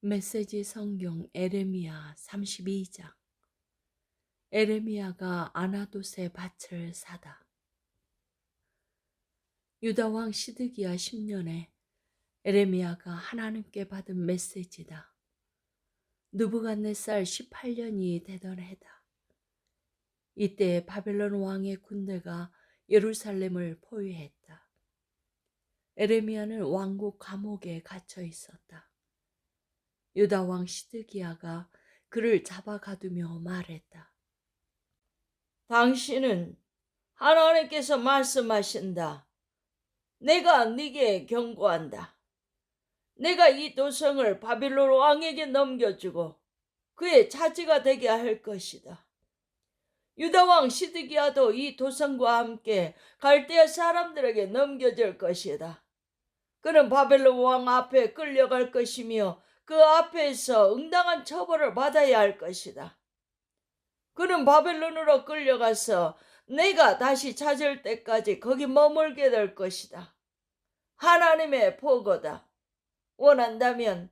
메시지 성경 에레미야 32장. 에레미야가 아나돗의 밭을 사다. 유다 왕 시드기야 10년에 에레미야가 하나님께 받은 메시지다. 느부갓네살 18년이 되던 해다. 이때 바벨론 왕의 군대가 예루살렘을 포위했다. 에레미야는 왕국 감옥에 갇혀 있었다. 유다 왕 시드기야가 그를 잡아 가두며 말했다. 당신은 하나님께서 말씀하신다. 내가 네게 경고한다. 내가 이 도성을 바빌론 왕에게 넘겨주고 그의 차지가 되게 할 것이다. 유다 왕 시드기야도 이 도성과 함께 갈대아 사람들에게 넘겨질 것이다. 그는 바벨론 왕 앞에 끌려갈 것이며 그 앞에서 응당한 처벌을 받아야 할 것이다. 그는 바벨론으로 끌려가서 내가 다시 찾을 때까지 거기 머물게 될 것이다. 하나님의 보고다. 원한다면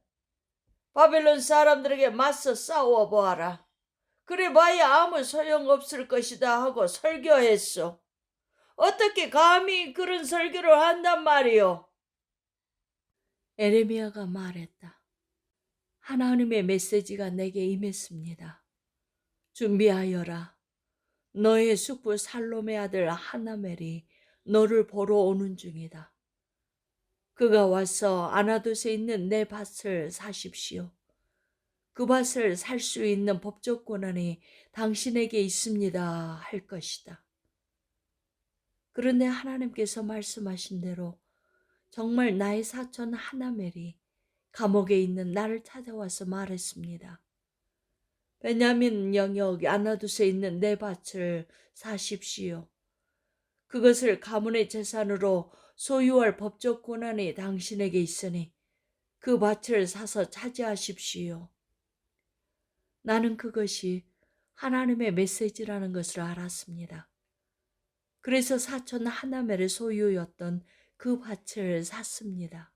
바벨론 사람들에게 맞서 싸워보아라. 그래 봐야 아무 소용없을 것이다 하고 설교했소. 어떻게 감히 그런 설교를 한단 말이오? 에레미야가 말했다. 하나님의 메시지가 내게 임했습니다. 준비하여라. 너의 숙부 살롬의 아들 하나멜이 너를 보러 오는 중이다. 그가 와서 아나돗에 있는 내 밭을 사십시오. 그 밭을 살 수 있는 법적 권한이 당신에게 있습니다 할 것이다. 그런데 하나님께서 말씀하신 대로 정말 나의 사촌 하나멜이 감옥에 있는 나를 찾아와서 말했습니다. 베냐민 영역 아나돗에 있는 내 밭을 사십시오. 그것을 가문의 재산으로 소유할 법적 권한이 당신에게 있으니 그 밭을 사서 차지하십시오. 나는 그것이 하나님의 메시지라는 것을 알았습니다. 그래서 사촌 하나멜의 소유였던 그 밭을 샀습니다.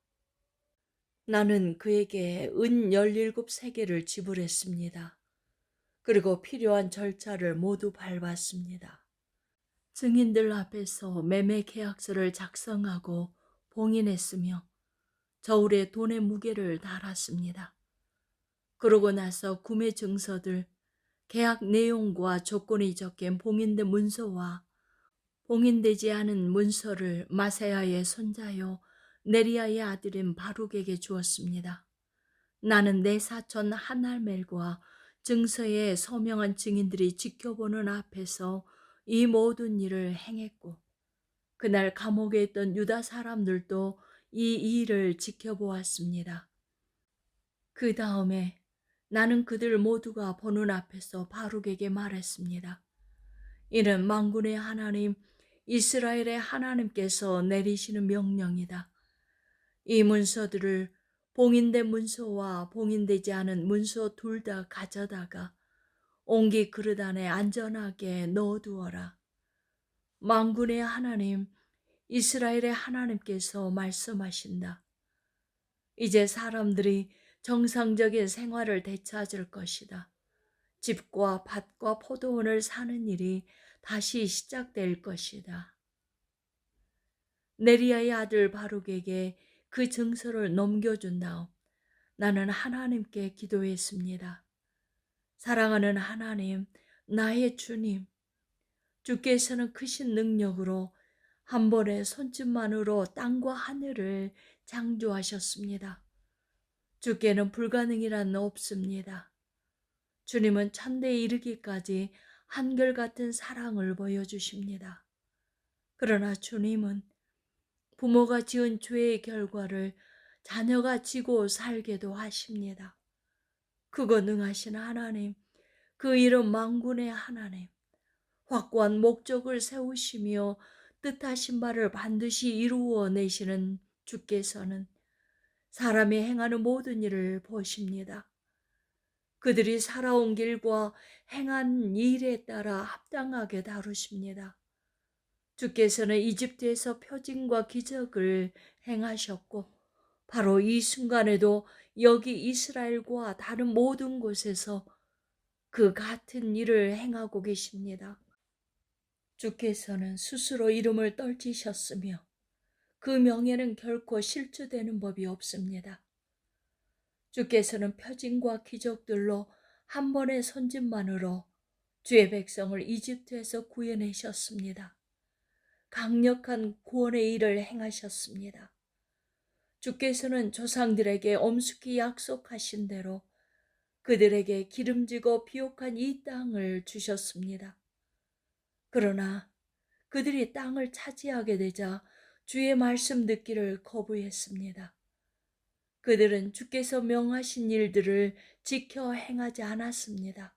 나는 그에게 은 17세계를 지불했습니다. 그리고 필요한 절차를 모두 밟았습니다. 증인들 앞에서 매매 계약서를 작성하고 봉인했으며 저울에 돈의 무게를 달았습니다. 그러고 나서 구매 증서들, 계약 내용과 조건이 적힌 봉인된 문서와 봉인되지 않은 문서를 마세야의 손자요 네리야의 아들인 바룩에게 주었습니다. 나는 내 사촌 하날멜과 증서에 서명한 증인들이 지켜보는 앞에서 이 모든 일을 행했고 그날 감옥에 있던 유다 사람들도 이 일을 지켜보았습니다. 그 다음에 나는 그들 모두가 보는 앞에서 바룩에게 말했습니다. 이는 만군의 하나님 이스라엘의 하나님께서 내리시는 명령이다. 이 문서들을 봉인된 문서와 봉인되지 않은 문서 둘 다 가져다가 옹기 그릇 안에 안전하게 넣어두어라. 만군의 하나님 이스라엘의 하나님께서 말씀하신다. 이제 사람들이 정상적인 생활을 되찾을 것이다. 집과 밭과 포도원을 사는 일이 다시 시작될 것이다. 네리야의 아들 바룩에게 그 증서를 넘겨준 다음 나는 하나님께 기도했습니다. 사랑하는 하나님, 나의 주님, 주께서는 크신 능력으로 한 번의 손짓만으로 땅과 하늘을 창조하셨습니다. 주께는 불가능이란 없습니다. 주님은 천대에 이르기까지 한결같은 사랑을 보여주십니다. 그러나 주님은 부모가 지은 죄의 결과를 자녀가 지고 살게도 하십니다. 그거 능하신 하나님, 그 이름 만군의 하나님, 확고한 목적을 세우시며 뜻하신 바를 반드시 이루어 내시는 주께서는 사람이 행하는 모든 일을 보십니다. 그들이 살아온 길과 행한 일에 따라 합당하게 다루십니다. 주께서는 이집트에서 표징과 기적을 행하셨고 바로 이 순간에도 여기 이스라엘과 다른 모든 곳에서 그 같은 일을 행하고 계십니다. 주께서는 스스로 이름을 떨치셨으며 그 명예는 결코 실추되는 법이 없습니다. 주께서는 표징과 기적들로 한 번의 선진만으로 주의 백성을 이집트에서 구해내셨습니다. 강력한 구원의 일을 행하셨습니다. 주께서는 조상들에게 엄숙히 약속하신 대로 그들에게 기름지고 비옥한 이 땅을 주셨습니다. 그러나 그들이 땅을 차지하게 되자 주의 말씀 듣기를 거부했습니다. 그들은 주께서 명하신 일들을 지켜 행하지 않았습니다.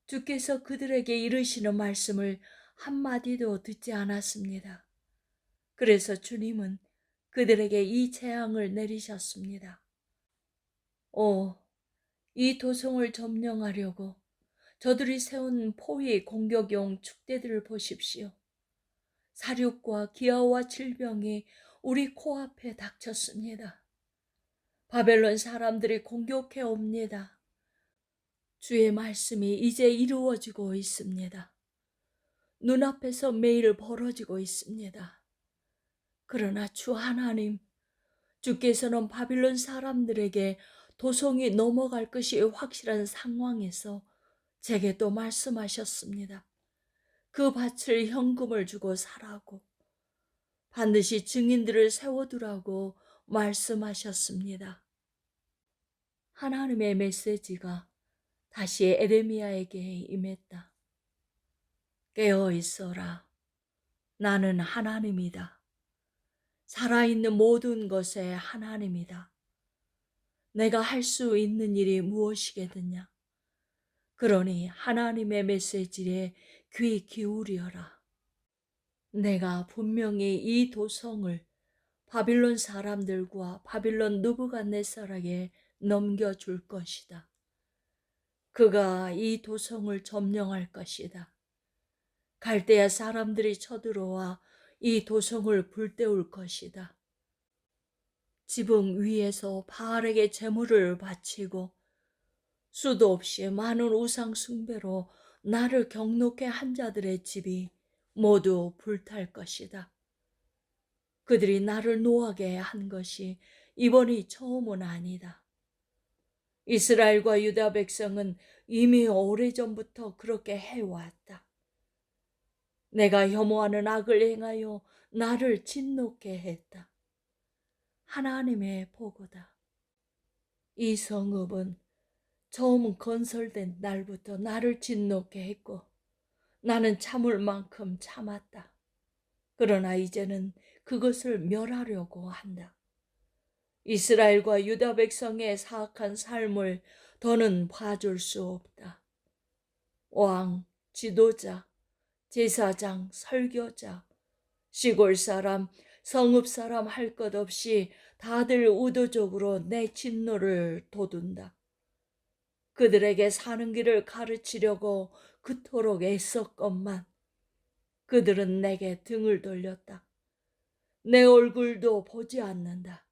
주께서 그들에게 이르시는 말씀을 한마디도 듣지 않았습니다. 그래서 주님은 그들에게 이 재앙을 내리셨습니다. 이 도성을 점령하려고 저들이 세운 포위 공격용 축대들을 보십시오. 사륙과 기아와 질병이 우리 코앞에 닥쳤습니다. 바벨론 사람들이 공격해 옵니다. 주의 말씀이 이제 이루어지고 있습니다. 눈앞에서 매일 벌어지고 있습니다. 그러나 주 하나님, 주께서는 바빌론 사람들에게 도성이 넘어갈 것이 확실한 상황에서 제게 또 말씀하셨습니다. 그 밭을 현금을 주고 사라고, 반드시 증인들을 세워두라고 말씀하셨습니다. 하나님의 메시지가 다시 에레미야에게 임했다. 깨어 있어라. 나는 하나님이다. 살아있는 모든 것의 하나님이다. 내가 할 수 있는 일이 무엇이겠느냐? 그러니 하나님의 메시지에 귀 기울여라. 내가 분명히 이 도성을 바빌론 사람들과 바빌론 느부갓네살에게 넘겨줄 것이다. 그가 이 도성을 점령할 것이다. 갈대아 사람들이 쳐들어와 이 도성을 불태울 것이다. 지붕 위에서 바알에게 제물을 바치고 수도 없이 많은 우상 숭배로 나를 경노케 한 자들의 집이 모두 불탈 것이다. 그들이 나를 노하게 한 것이 이번이 처음은 아니다. 이스라엘과 유다 백성은 이미 오래전부터 그렇게 해왔다. 내가 혐오하는 악을 행하여 나를 진노케 했다. 하나님의 보고다. 이 성읍은 처음 건설된 날부터 나를 진노케 했고 나는 참을 만큼 참았다. 그러나 이제는 그것을 멸하려고 한다. 이스라엘과 유다 백성의 사악한 삶을 더는 봐줄 수 없다. 왕, 지도자, 제사장, 설교자, 시골 사람, 성읍 사람 할 것 없이 다들 의도적으로 내 진노를 돋운다. 그들에게 사는 길을 가르치려고 그토록 애썼건만 그들은 내게 등을 돌렸다. 내 얼굴도 보지 않는다.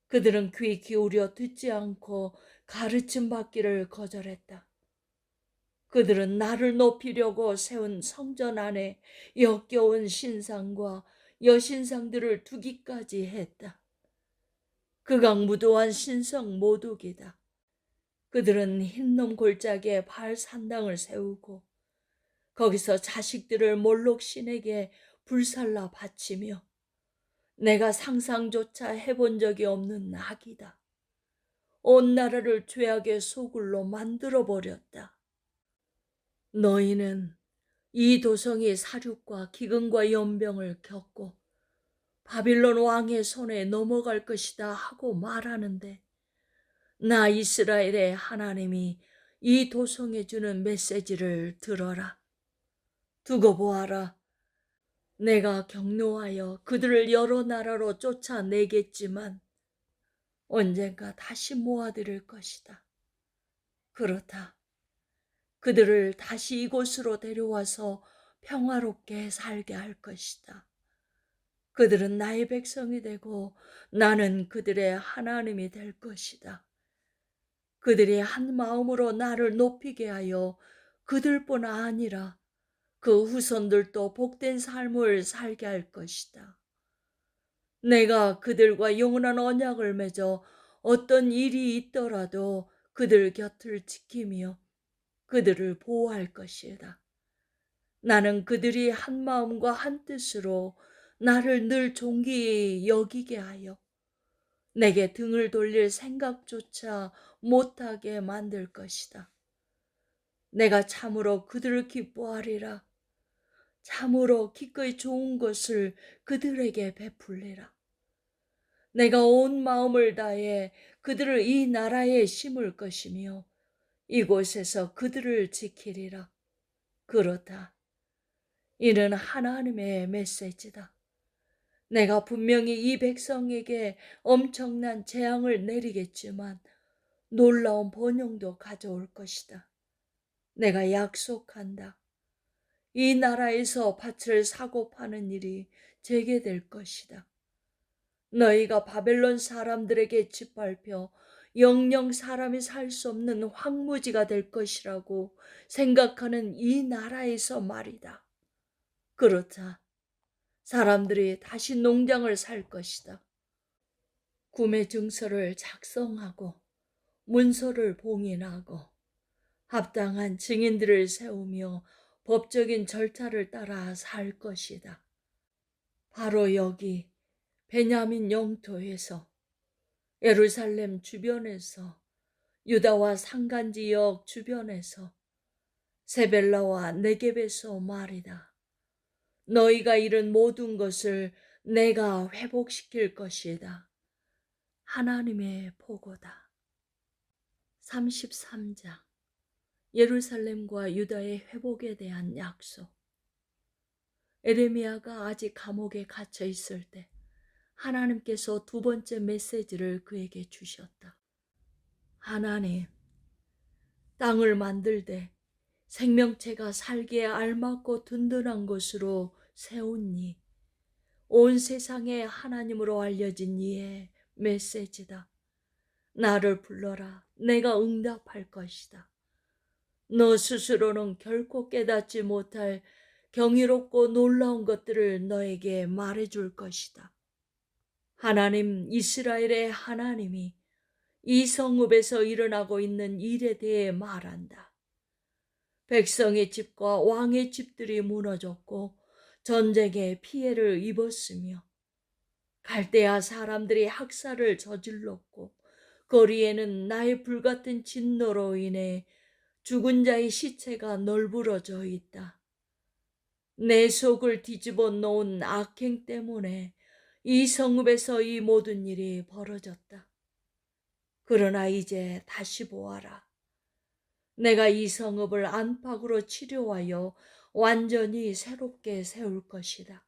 그들은 귀 기울여 듣지 않고 가르침 받기를 거절했다. 그들은 나를 높이려고 세운 성전 안에 역겨운 신상과 여신상들을 두기까지 했다. 극악무도한 신성 모독이다. 그들은 흰놈 골짜기에 바알 산당을 세우고 거기서 자식들을 몰록 신에게 불살라 바치며 내가 상상조차 해본 적이 없는 악이다. 온 나라를 죄악의 소굴로 만들어버렸다. 너희는 이 도성이 사륙과 기근과 연병을 겪고 바빌론 왕의 손에 넘어갈 것이다 하고 말하는데 나 이스라엘의 하나님이 이 도성에 주는 메시지를 들어라. 두고 보아라. 내가 경노하여 그들을 여러 나라로 쫓아내겠지만 언젠가 다시 모아들일 것이다. 그렇다. 그들을 다시 이곳으로 데려와서 평화롭게 살게 할 것이다. 그들은 나의 백성이 되고 나는 그들의 하나님이 될 것이다. 그들이 한 마음으로 나를 높이게 하여 그들뿐 아니라 그 후손들도 복된 삶을 살게 할 것이다. 내가 그들과 영원한 언약을 맺어 어떤 일이 있더라도 그들 곁을 지키며 그들을 보호할 것이다. 나는 그들이 한 마음과 한 뜻으로 나를 늘 존귀히 여기게 하여 내게 등을 돌릴 생각조차 못하게 만들 것이다. 내가 참으로 그들을 기뻐하리라. 참으로 기꺼이 좋은 것을 그들에게 베풀리라. 내가 온 마음을 다해 그들을 이 나라에 심을 것이며 이곳에서 그들을 지키리라. 그렇다. 이는 하나님의 메시지다. 내가 분명히 이 백성에게 엄청난 재앙을 내리겠지만 놀라운 번영도 가져올 것이다. 내가 약속한다. 이 나라에서 밭을 사고 파는 일이 재개될 것이다. 너희가 바벨론 사람들에게 짓밟혀 영영 사람이 살 수 없는 황무지가 될 것이라고 생각하는 이 나라에서 말이다. 그렇다. 사람들이 다시 농장을 살 것이다. 구매 증서를 작성하고 문서를 봉인하고 합당한 증인들을 세우며 법적인 절차를 따라 살 것이다. 바로 여기 베냐민 영토에서, 예루살렘 주변에서, 유다와 산간 지역 주변에서, 세벨라와 네겝에서 말이다. 너희가 잃은 모든 것을 내가 회복시킬 것이다. 하나님의 보고다. 33장 예루살렘과 유다의 회복에 대한 약속. 에레미야가 아직 감옥에 갇혀 있을 때 하나님께서 두 번째 메시지를 그에게 주셨다. 하나님, 땅을 만들되 생명체가 살기에 알맞고 든든한 것으로 세우니 온 세상에 하나님으로 알려진 이의 메시지다. 나를 불러라. 내가 응답할 것이다. 너 스스로는 결코 깨닫지 못할 경이롭고 놀라운 것들을 너에게 말해줄 것이다. 하나님, 이스라엘의 하나님이 이 성읍에서 일어나고 있는 일에 대해 말한다. 백성의 집과 왕의 집들이 무너졌고 전쟁에 피해를 입었으며 갈대아 사람들이 학살을 저질렀고 거리에는 나의 불같은 진노로 인해 죽은 자의 시체가 널브러져 있다. 내 속을 뒤집어 놓은 악행 때문에 이 성읍에서 이 모든 일이 벌어졌다. 그러나 이제 다시 보아라. 내가 이 성읍을 안팎으로 치료하여 완전히 새롭게 세울 것이다.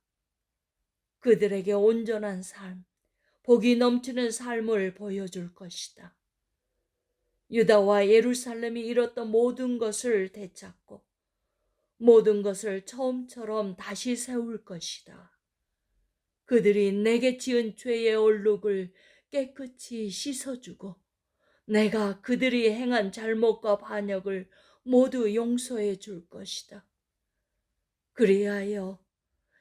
그들에게 온전한 삶, 복이 넘치는 삶을 보여줄 것이다. 유다와 예루살렘이 잃었던 모든 것을 되찾고 모든 것을 처음처럼 다시 세울 것이다. 그들이 내게 지은 죄의 얼룩을 깨끗이 씻어주고 내가 그들이 행한 잘못과 반역을 모두 용서해 줄 것이다. 그리하여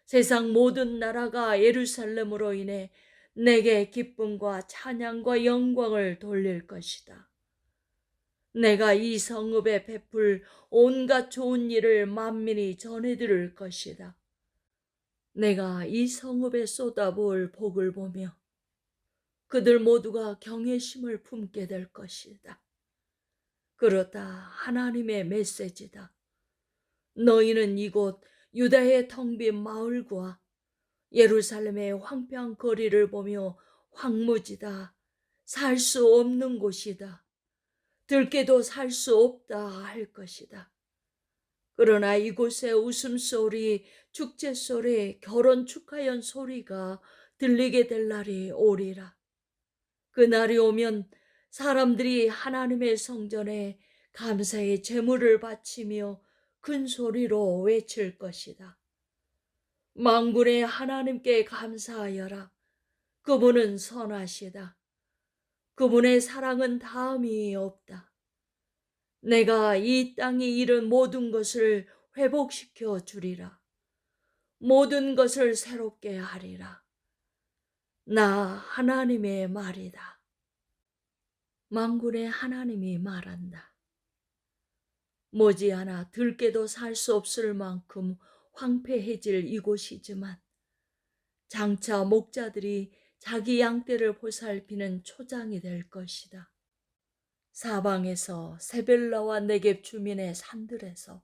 세상 모든 나라가 예루살렘으로 인해 내게 기쁨과 찬양과 영광을 돌릴 것이다. 내가 이 성읍에 베풀 온갖 좋은 일을 만민이 전해들을 것이다. 내가 이 성읍에 쏟아부을 복을 보며 그들 모두가 경외심을 품게 될 것이다. 그렇다. 하나님의 메시지다. 너희는 이곳 유다의 텅 빈 마을과 예루살렘의 황폐한 거리를 보며 황무지다. 살 수 없는 곳이다. 들깨도 살 수 없다 할 것이다. 그러나 이곳에 웃음소리, 축제소리, 결혼 축하연 소리가 들리게 될 날이 오리라. 그날이 오면 사람들이 하나님의 성전에 감사의 제물을 바치며 큰 소리로 외칠 것이다. 만군의 하나님께 감사하여라. 그분은 선하시다. 그분의 사랑은 다음이 없다. 내가 이 땅이 잃은 모든 것을 회복시켜 주리라. 모든 것을 새롭게 하리라. 나 하나님의 말이다. 만군의 하나님이 말한다. 머지않아 들깨도 살 수 없을 만큼 황폐해질 이곳이지만 장차 목자들이 자기 양떼를 보살피는 초장이 될 것이다. 사방에서 세벨라와 네겝 주민의 산들에서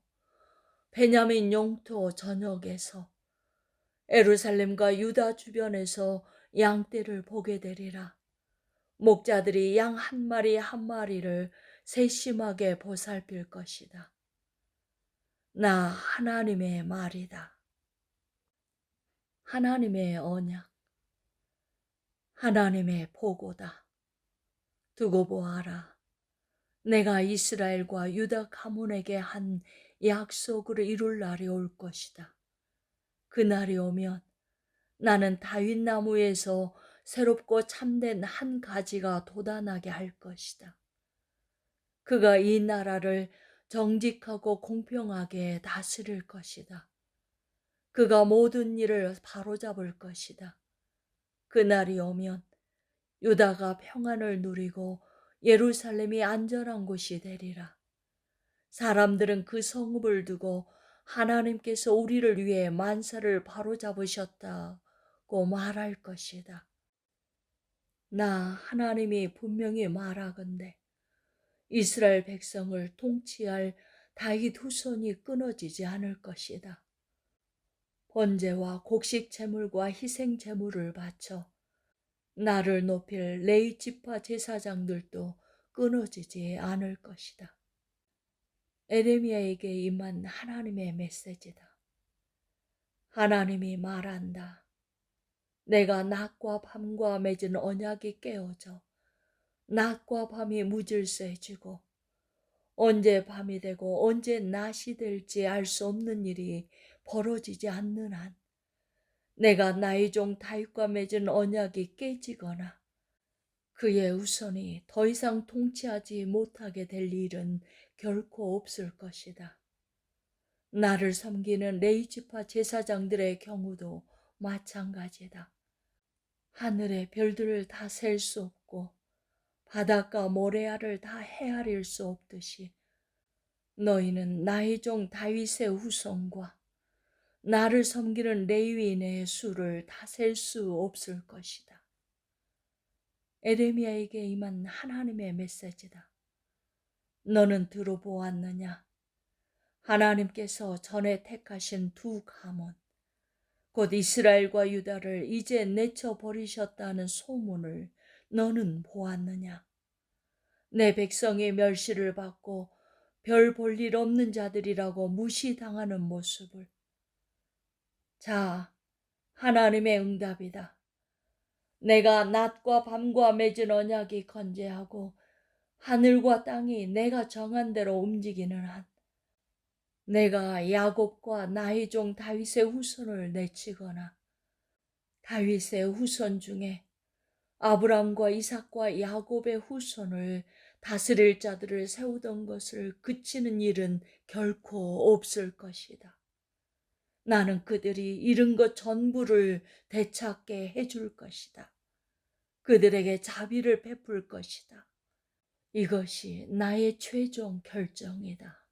베냐민 영토 전역에서 예루살렘과 유다 주변에서 양떼를 보게 되리라. 목자들이 양 한 마리 한 마리를 세심하게 보살필 것이다. 나 하나님의 말이다. 하나님의 언약, 하나님의 보고다. 두고 보아라. 내가 이스라엘과 유다 가문에게 한 약속을 이룰 날이 올 것이다. 그 날이 오면 나는 다윗 나무에서 새롭고 참된 한 가지가 돋아나게 할 것이다. 그가 이 나라를 정직하고 공평하게 다스릴 것이다. 그가 모든 일을 바로잡을 것이다. 그 날이 오면 유다가 평안을 누리고 예루살렘이 안전한 곳이 되리라. 사람들은 그 성읍을 두고 하나님께서 우리를 위해 만사를 바로잡으셨다고 말할 것이다. 나 하나님이 분명히 말하건대 이스라엘 백성을 통치할 다윗 후손이 끊어지지 않을 것이다. 번제와 곡식 제물과 희생 제물을 바쳐 나를 높일 레위 지파 제사장들도 끊어지지 않을 것이다. 에레미야에게 임한 하나님의 메시지다. 하나님이 말한다. 내가 낮과 밤과 맺은 언약이 깨어져 낮과 밤이 무질서해지고 언제 밤이 되고 언제 낮이 될지 알 수 없는 일이 벌어지지 않는 한 내가 나의 종 다윗과 맺은 언약이 깨지거나 그의 후손이 더 이상 통치하지 못하게 될 일은 결코 없을 것이다. 나를 섬기는 레위 지파 제사장들의 경우도 마찬가지다. 하늘의 별들을 다 셀 수 없고 바닷가 모래알을 다 헤아릴 수 없듯이 너희는 나의 종 다윗의 후손과 나를 섬기는 레위인의 수를 다 셀 수 없을 것이다. 에레미야에게 임한 하나님의 메시지다. 너는 들어보았느냐? 하나님께서 전에 택하신 두 가문, 곧 이스라엘과 유다를 이제 내쳐버리셨다는 소문을 너는 보았느냐? 내 백성의 멸시를 받고 별 볼 일 없는 자들이라고 무시당하는 모습을. 자, 하나님의 응답이다. 내가 낮과 밤과 맺은 언약이 건재하고 하늘과 땅이 내가 정한 대로 움직이는 한 내가 야곱과 나의 종 다윗의 후손을 내치거나 다윗의 후손 중에 아브람과 이삭과 야곱의 후손을 다스릴 자들을 세우던 것을 그치는 일은 결코 없을 것이다. 나는 그들이 잃은 것 전부를 되찾게 해줄 것이다. 그들에게 자비를 베풀 것이다. 이것이 나의 최종 결정이다.